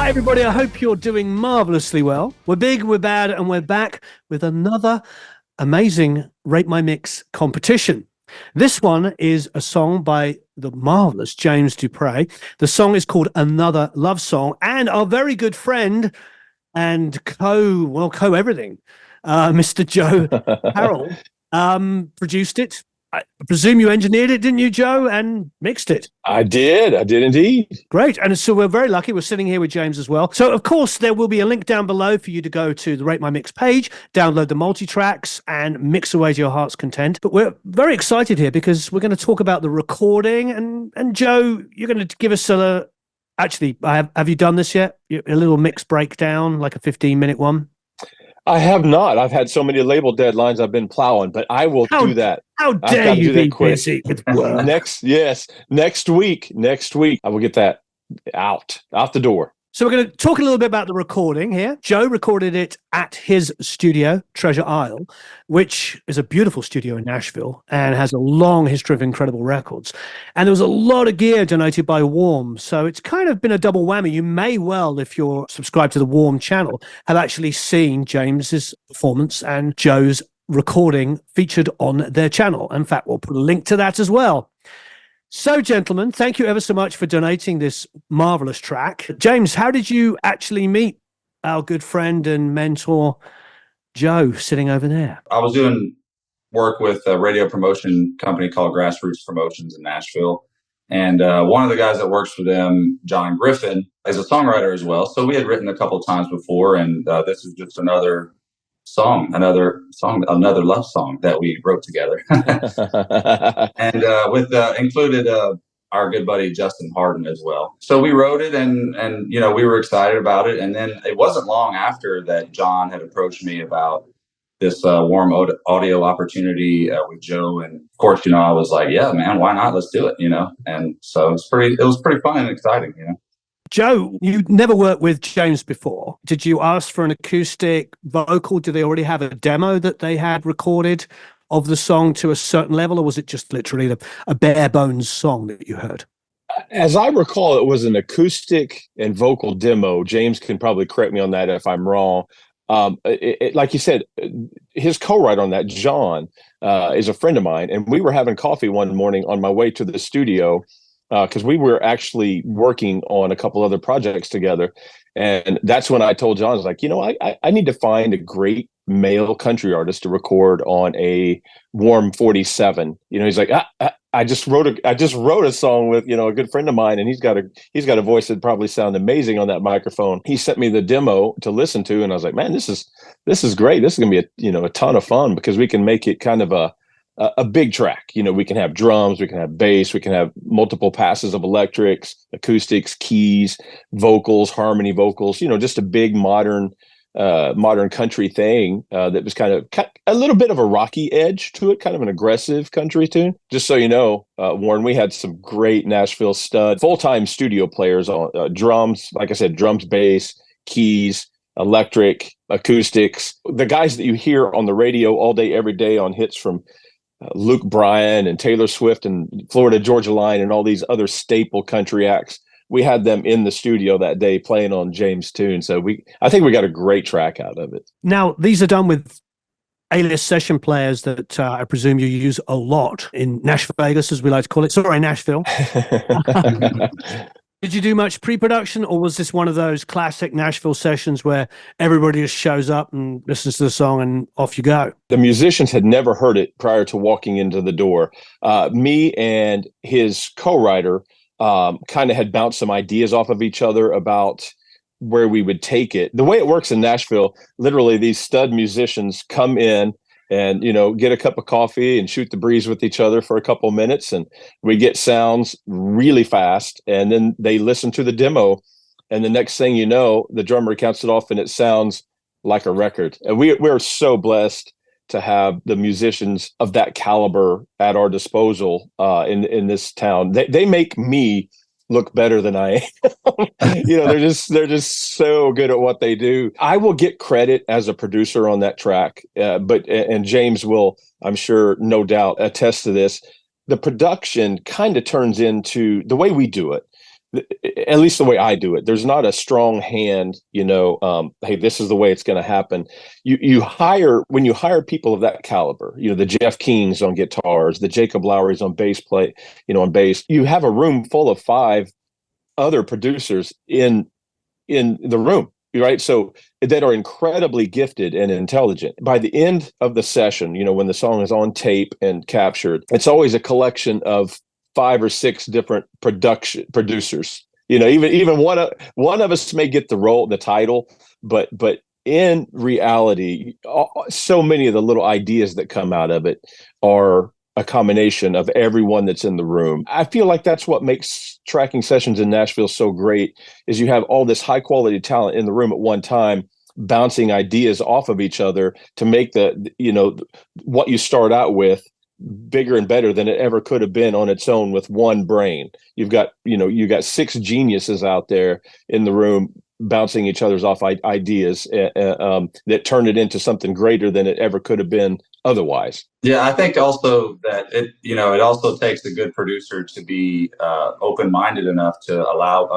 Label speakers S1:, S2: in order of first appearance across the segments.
S1: Hi, everybody. I hope you're doing marvelously well. We're big, we're bad, and we're back with another amazing Rate My Mix competition. This one is a song by the marvelous James Dupre. The song is called Another Love Song, and our very good friend and co-everything, Mr. Joe Carrell, produced it. I presume you engineered it, didn't you, Joe, and mixed it?
S2: I did indeed.
S1: Great. And so we're very lucky. We're sitting here with James as well. So, of course, there will be a link down below for you to go to the Rate My Mix page, download the multi-tracks, and mix away to your heart's content. But we're very excited here because we're going to talk about the recording. And Joe, you're going to give us a... Actually, have you done this yet? A little mix breakdown, like a 15-minute one?
S2: I have not. I've had so many label deadlines I've been plowing, but I will do that.
S1: How dare you be busy with work?
S2: Next week, I will get that out the door.
S1: So we're going to talk a little bit about the recording here. Joe recorded it at his studio, Treasure Isle, which is a beautiful studio in Nashville and has a long history of incredible records. And there was a lot of gear donated by Warm. So it's kind of been a double whammy. You may well, if you're subscribed to the Warm channel, have actually seen James's performance and Joe's recording featured on their channel. In fact, we'll put a link to that as well. So, gentlemen, thank you ever so much for donating this marvelous track. James, how did you actually meet our good friend and mentor, Joe, sitting over there?
S3: I was doing work with a radio promotion company called Grassroots Promotions in Nashville. And one of the guys that works for them, John Griffin, is a songwriter as well. So we had written a couple of times before, and this is just another love song that we wrote together. And with included our good buddy Justin Harden as well. So we wrote it and we were excited about it. And then it wasn't long after that John had approached me about this Warm audio opportunity with Joe. And of course, I was like, yeah, man, why not? Let's do it, And so it was pretty fun and exciting,
S1: Joe, you never worked with James before. Did you ask for an acoustic vocal? Did they already have a demo that they had recorded of the song to a certain level, or was it just literally a bare bones song that you heard?
S2: As I recall, it was an acoustic and vocal demo. James can probably correct me on that if I'm wrong. Like you said, his co-writer on that, John, is a friend of mine, and we were having coffee one morning on my way to the studio, because we were actually working on a couple other projects together. And that's when I told John, I was like, I need to find a great male country artist to record on a Warm 47. He's like, I just wrote a song with, a good friend of mine, and he's got a voice that probably sound amazing on that microphone. He sent me the demo to listen to, and I was like, man, this is great. This is going to be a ton of fun because we can make it kind of a big track. We can have drums, we can have bass, we can have multiple passes of electrics, acoustics, keys, vocals, harmony vocals, just a big modern country thing that was kind of a little bit of a rocky edge to it, kind of an aggressive country tune. Just so you know, Warren, we had some great Nashville stud full-time studio players on drums, like I said, drums, bass, keys, electric, acoustics. The guys that you hear on the radio all day, every day on hits from Luke Bryan and Taylor Swift and Florida Georgia Line and all these other staple country acts. We had them in the studio that day playing on James' tune. So I think we got a great track out of it.
S1: Now, these are done with A-list session players that I presume you use a lot in Nashville, Vegas, as we like to call it. Sorry, Nashville. Did you do much pre-production, or was this one of those classic Nashville sessions where everybody just shows up and listens to the song and off you go?
S2: The musicians had never heard it prior to walking into the door. Me and his co-writer kind of had bounced some ideas off of each other about where we would take it. The way it works in Nashville, literally these stud musicians come in and, get a cup of coffee and shoot the breeze with each other for a couple minutes. And we get sounds really fast. And then they listen to the demo. And the next thing you know, the drummer counts it off and it sounds like a record. And we're so blessed to have the musicians of that caliber at our disposal in this town. They make me look better than I am. They're just so good at what they do. I will get credit as a producer on that track, but James will, I'm sure, no doubt, attest to this. The production kind of turns into the way we do it. at least the way I do it, there's not a strong hand, hey, this is the way it's going to happen. When you hire people of that caliber, the Jeff Kings on guitars, the Jacob Lowrys on on bass, you have a room full of 5 other producers in the room, right? So that are incredibly gifted and intelligent. By the end of the session, when the song is on tape and captured, it's always a collection of 5 or 6 different producers. Even one of us may get the title, but in reality, so many of the little ideas that come out of it are a combination of everyone that's in the room. I feel like that's what makes tracking sessions in Nashville so great, is you have all this high quality talent in the room at one time, bouncing ideas off of each other to make what you start out with bigger and better than it ever could have been on its own with one brain. You've got 6 geniuses out there in the room bouncing each other's off ideas that turn it into something greater than it ever could have been otherwise.
S3: Yeah, I think also that it also takes a good producer to be open-minded enough to allow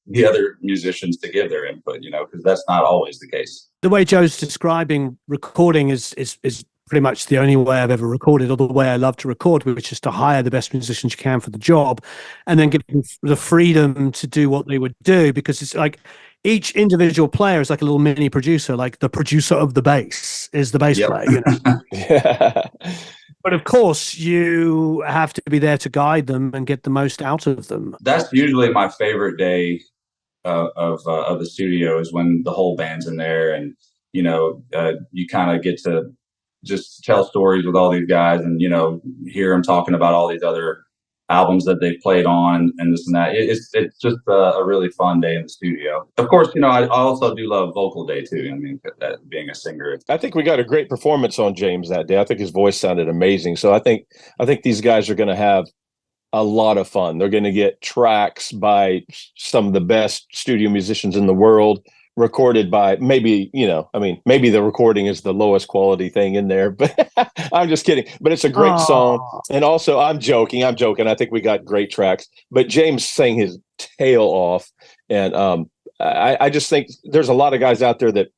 S3: the other musicians to give their input, because that's not always the case.
S1: The way Joe's describing recording is pretty much the only way I've ever recorded, or the way I love to record, which is to hire the best musicians you can for the job and then give them the freedom to do what they would do, because it's like each individual player is like a little mini producer, like the producer of the bass is the bass player.
S2: Yeah.
S1: But of course, you have to be there to guide them and get the most out of them.
S3: That's usually my favorite day of the studio, is when the whole band's in there, and you kind of get to just tell stories with all these guys, and hear them talking about all these other albums that they've played on and this and that. It's just a really fun day in the studio. Of course, I also do love vocal day too. I mean, that being a singer,
S2: I think we got a great performance on James that day. I think his voice sounded amazing. So I think these guys are going to have a lot of fun. They're going to get tracks by some of the best studio musicians in the world, recorded by maybe the recording is the lowest quality thing in there, but I'm just kidding. But it's a great song. And also, I'm joking. I think we got great tracks, but James sang his tail off. And I just think there's a lot of guys out there that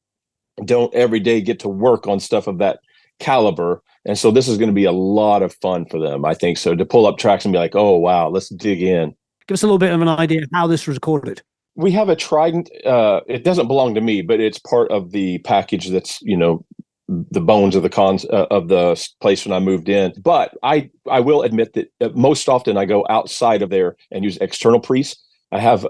S2: don't every day get to work on stuff of that caliber. And so this is going to be a lot of fun for them, I think. So to pull up tracks and be like, oh, wow, let's dig in.
S1: Give us a little bit of an idea how this was recorded.
S2: We have a Trident. It doesn't belong to me, but it's part of the package that's, the bones of the place when I moved in. But I will admit that most often I go outside of there and use external pre's. I have,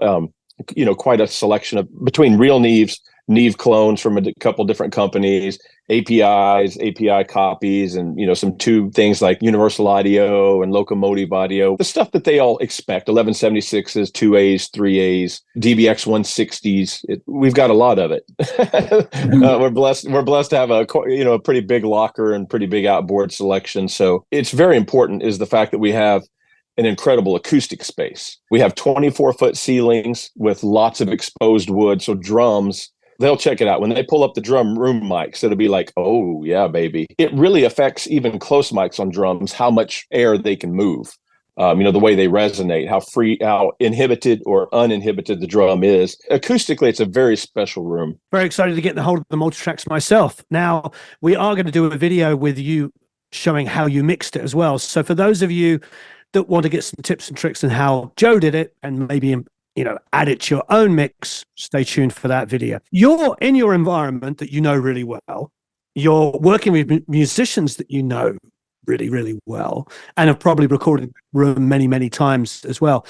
S2: quite a selection of between real Neve clones from a couple different companies, APIs, API copies, and some tube things like Universal Audio and Locomotive Audio, the stuff that they all expect, 1176s, 2As, 3As, DBX 160s. We've got a lot of it. We're blessed to have a pretty big locker and pretty big outboard selection. So it's very important is the fact that we have an incredible acoustic space. We have 24-foot ceilings with lots of exposed wood. So drums, they'll check it out. When they pull up the drum room mics, it'll be like, oh, yeah, baby. It really affects even close mics on drums, how much air they can move, the way they resonate, how inhibited or uninhibited the drum is. Acoustically, it's a very special room.
S1: Very excited to get the hold of the multitracks myself. Now, we are going to do a video with you showing how you mixed it as well. So for those of you that want to get some tips and tricks on how Joe did it and maybe add it to your own mix, stay tuned for that video. You're in your environment that you know really well. You're working with musicians that you know really, really well and have probably recorded room many, many times as well.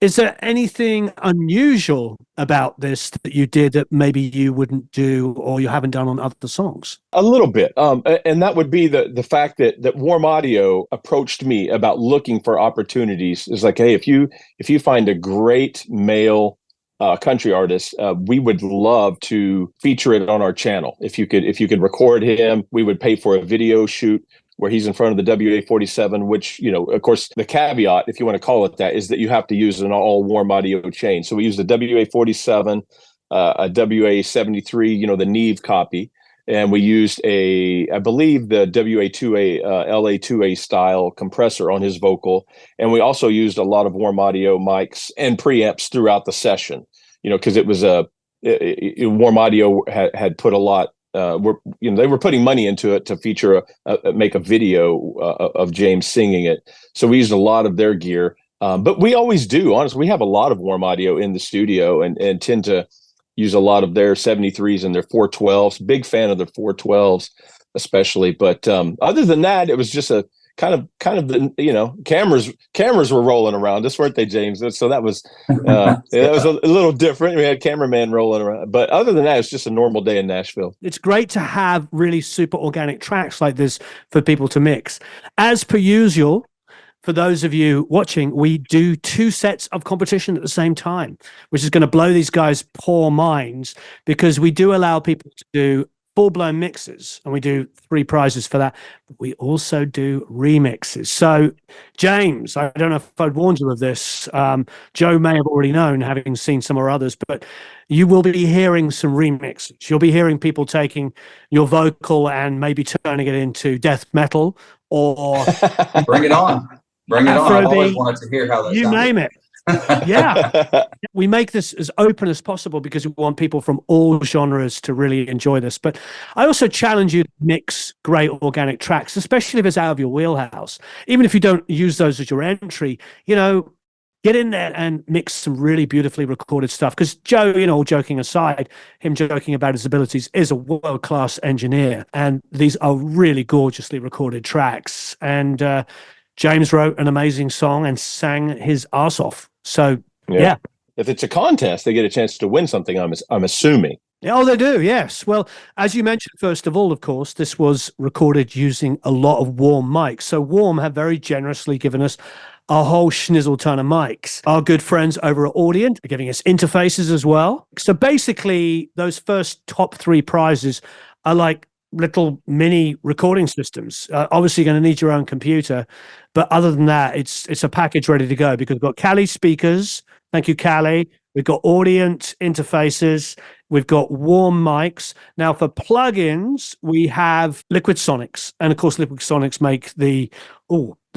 S1: Is there anything unusual about this that you did that maybe you wouldn't do or you haven't done on other songs?
S2: A little bit. And that would be the fact that Warm Audio approached me about looking for opportunities. It's like, hey, if you find a great male country artist, we would love to feature it on our channel. If you could record him, we would pay for a video shoot where he's in front of the WA-47, which, of course, the caveat, if you want to call it that, is that you have to use an all Warm Audio chain. So we use the WA-47, a WA-73, the Neve copy, and we used I believe the WA2A, LA2A style compressor on his vocal. And we also used a lot of warm audio mics and preamps throughout the session, because it was warm audio had put a lot, they were putting money into it to feature make a video of James singing it. So we used a lot of their gear. But we always do, honestly. We have a lot of warm audio in the studio and tend to use a lot of their 73s and their 412s. Big fan of their 412s, especially. But other than that, it was just a kind of the cameras were rolling around us, weren't they, James? So that was that was a little different. We had cameraman rolling around, but other than that, it's just a normal day in Nashville.
S1: It's great to have really super organic tracks like this for people to mix. As per usual, for those of you watching, we do 2 sets of competition at the same time, which is going to blow these guys' poor minds, because we do allow people to do full-blown mixes, and we do 3 prizes for that. But we also do remixes. So, James, I don't know if I'd warned you of this. Joe may have already known, having seen some of our others, but you will be hearing some remixes. You'll be hearing people taking your vocal and maybe turning it into death metal or
S3: bring it on. Bring it on. I've always wanted to hear how that
S1: you
S3: sounded.
S1: name it. Yeah. We make this as open as possible because we want people from all genres to really enjoy this. But I also challenge you to mix great organic tracks, especially if it's out of your wheelhouse. Even if you don't use those as your entry, get in there and mix some really beautifully recorded stuff. Because Joe, all joking aside, him joking about his abilities, is a world-class engineer. And these are really gorgeously recorded tracks. And James wrote an amazing song and sang his ass off. So, yeah.
S2: If it's a contest, they get a chance to win something, I'm assuming.
S1: Oh, they do, yes. Well, as you mentioned, first of all, of course, this was recorded using a lot of Warm mics. So Warm have very generously given us a whole schnizzle ton of mics. Our good friends over at Audient are giving us interfaces as well. So basically, those first top 3 prizes are like little mini recording systems. Obviously, you're going to need your own computer, but other than that, it's a package ready to go, because we've got Cali speakers. Thank you, Cali. We've got Audient interfaces. We've got Warm mics. Now, for plugins, we have Liquid Sonics, and of course, Liquid Sonics make the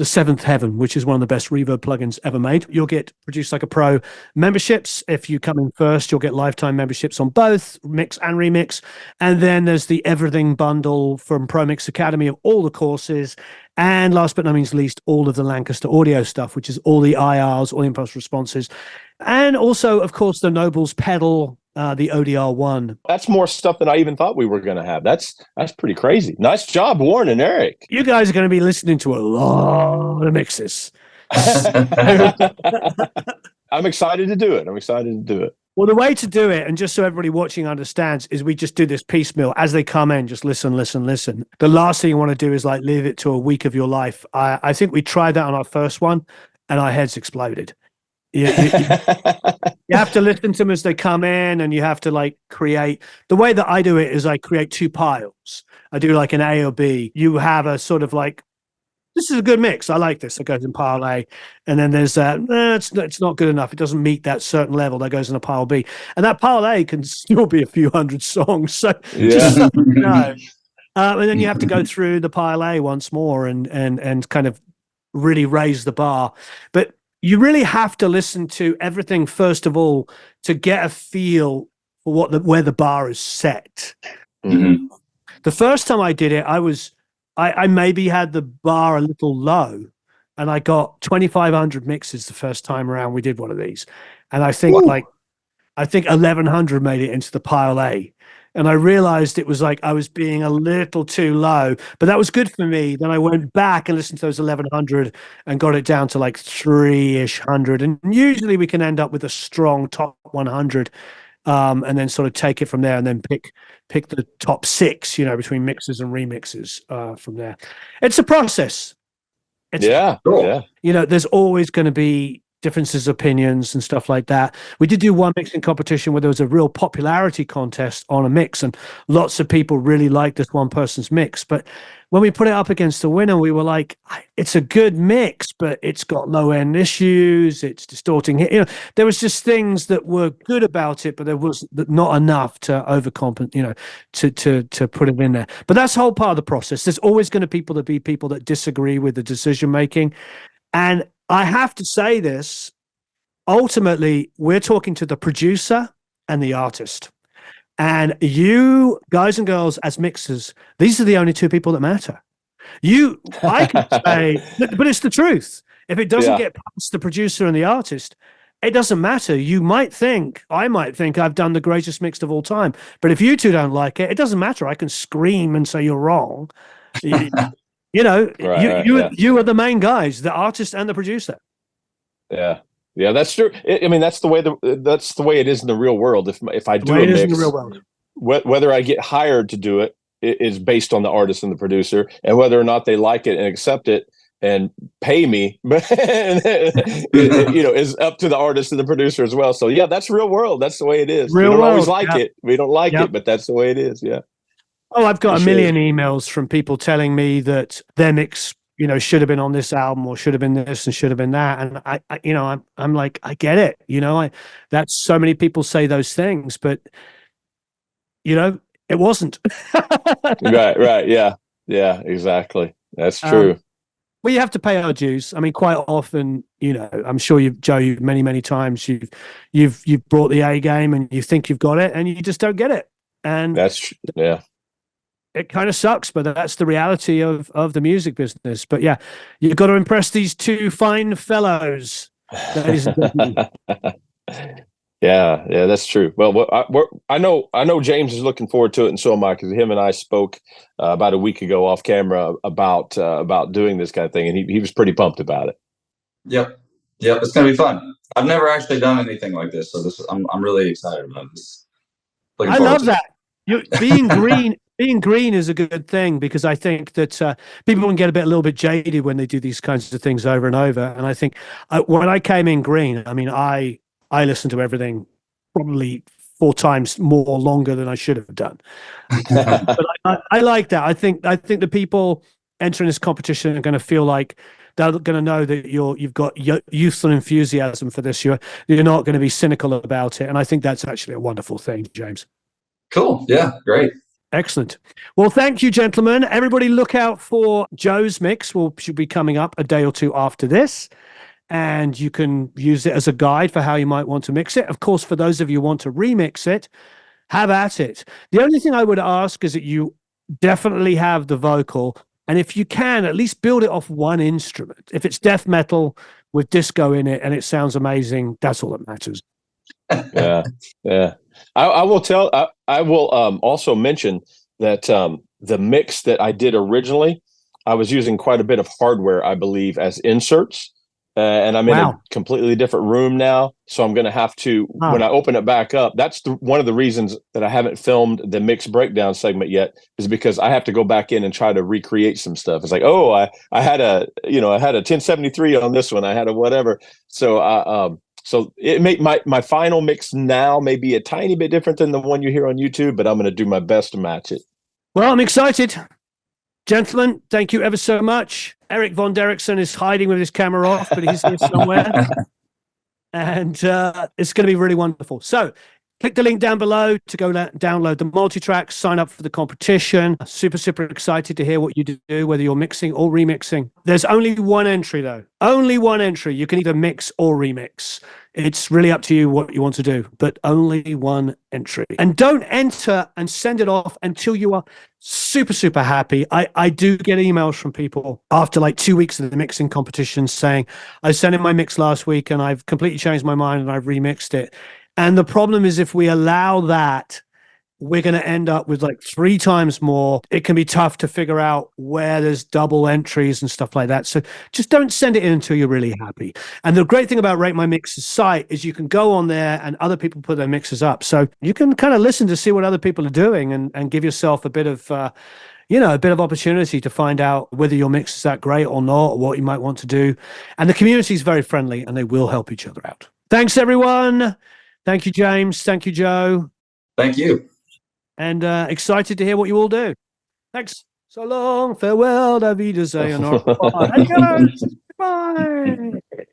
S1: Seventh Heaven, which is one of the best reverb plugins ever made. You'll get Produce Like a Pro memberships. If you come in first, you'll get lifetime memberships on both mix and remix. And then there's the everything bundle from Pro Mix Academy of all the courses. And last but not least, all of the Lancaster audio stuff, which is all the IRs, all the impulse responses. And also, of course, the Nobles pedal, the ODR1.
S2: That's more stuff than I even thought we were going to have. That's pretty crazy. Nice job, Warren and Eric.
S1: You guys are going to be listening to a lot of mixes.
S2: I'm excited to do it.
S1: Well, the way to do it, and just so everybody watching understands, is we just do this piecemeal. As they come in, just listen. The last thing you want to do is leave it to a week of your life. I think we tried that on our first one, and our heads exploded. You have to listen to them as they come in, and you have to create. The way that I do it is I create 2 piles. I do an A or B. You have a sort of this is a good mix. I like this. It goes in pile A. And then there's it's not good enough. It doesn't meet that certain level. That goes in a pile B. And that pile A can still be a few hundred songs. So just so you know. And then you have to go through the pile A once more and kind of really raise the bar. But you really have to listen to everything first of all to get a feel for where the bar is set.
S3: Mm-hmm.
S1: The first time I did it, I maybe had the bar a little low, and I got 2,500 mixes the first time around we did one of these. And I think 1,100 made it into the pile A. And I realized it was I was being a little too low, but that was good for me. Then I went back and listened to those 1,100 and got it down to 3-ish hundred. And usually we can end up with a strong top 100, and then sort of take it from there, and then pick the top 6, between mixes and remixes from there. It's a process. There's always going to be differences of opinions and stuff like that. We did do one mixing competition where there was a real popularity contest on a mix, and lots of people really liked this one person's mix. But when we put it up against the winner, we were like, it's a good mix, but it's got low end issues. It's distorting. There was just things that were good about it, but there was not enough to overcompensate, to put it in there. But that's the whole part of the process. There's always going to be people that disagree with the decision making. And I have to say this, ultimately, we're talking to the producer and the artist. And you guys and girls as mixers, these are the only two people that matter. I can say, but it's the truth. If it doesn't get past the producer and the artist, it doesn't matter. I might think I've done the greatest mix of all time. But if you two don't like it, it doesn't matter. I can scream and say you're wrong. You are the main guys, the artist and the producer.
S2: Yeah. Yeah, that's true. That's the way it is in the real world. If I do a mix, in the real world. Whether I get hired to do it is based on the artist and the producer, and whether or not they like it and accept it and pay me, is up to the artist and the producer as well. So yeah, that's real world. That's the way it is. We don't always like it. We don't like it, but that's the way it is. Yeah.
S1: Oh, I've got a million emails from people telling me that their mix, should have been on this album, or should have been this and should have been that. And I'm like, I get it. That's so many people say those things, but it wasn't.
S2: Right. Yeah. Yeah, exactly. That's true.
S1: We have to pay our dues. I mean, quite often, I'm sure Joe, you've many times you've brought the A game and you think you've got it and you just don't get it. And
S2: that's true. Yeah.
S1: It kind of sucks, but that's the reality of the music business. But yeah, you've got to impress these two fine fellows.
S2: Yeah, that's true. Well, I know James is looking forward to it, and so am I, because him and I spoke about a week ago off camera about doing this kind of thing, and he was pretty pumped about it.
S3: Yep, it's gonna be fun. I've never actually done anything like this, so I'm really excited about this.
S1: I love that. Being green is a good thing, because I think that people can get a little bit jaded when they do these kinds of things over and over. And I think when I came in green, I listened to everything probably 4 times more longer than I should have done. But I like that. I think the people entering this competition are going to feel like they're going to know that you've got youthful enthusiasm for this. You're not going to be cynical about it. And I think that's actually a wonderful thing, James.
S3: Cool. Yeah, great.
S1: Excellent. Well, thank you, gentlemen. Everybody look out for Joe's mix. Should be coming up a day or two after this. And you can use it as a guide for how you might want to mix it. Of course, for those of you who want to remix it, have at it. The only thing I would ask is that you definitely have the vocal. And if you can, at least build it off one instrument. If it's death metal with disco in it and it sounds amazing, that's all that matters.
S2: Yeah. I will also mention that the mix that I did originally, I was using quite a bit of hardware, I believe, as inserts. And I'm in a completely different room now. So I'm going to have to, when I open it back up, that's one of the reasons that I haven't filmed the mix breakdown segment yet, is because I have to go back in and try to recreate some stuff. It's like, I had a 1073 on this one. I had a whatever. So, so it my final mix now may be a tiny bit different than the one you hear on YouTube, but I'm going to do my best to match it.
S1: Well, I'm excited. Gentlemen, thank you ever so much. Eric Von Derrickson is hiding with his camera off, but he's here somewhere. And it's going to be really wonderful. So click the link down below to go download the multi-track, sign up for the competition. Super excited to hear what you do, whether you're mixing or remixing. There's only one entry, though. Only one entry. You can either mix or remix. It's really up to you what you want to do, but only one entry. And don't enter and send it off until you are super happy. I do get emails from people after like 2 weeks of the mixing competition saying, I sent in my mix last week and I've completely changed my mind and I've remixed it. And the problem is, if we allow that, we're going to end up with like 3 times more. It can be tough to figure out where there's double entries and stuff like that. So just don't send it in until you're really happy. And the great thing about Rate My Mix's site is you can go on there and other people put their mixes up. So you can kind of listen to see what other people are doing and give yourself a bit of, a bit of opportunity to find out whether your mix is that great or not, or what you might want to do. And the community is very friendly and they will help each other out. Thanks, everyone. Thank you, James. Thank you, Joe.
S3: Thank you.
S1: And excited to hear what you all do. Thanks. So long, farewell, David, sayonara. Adios. Bye.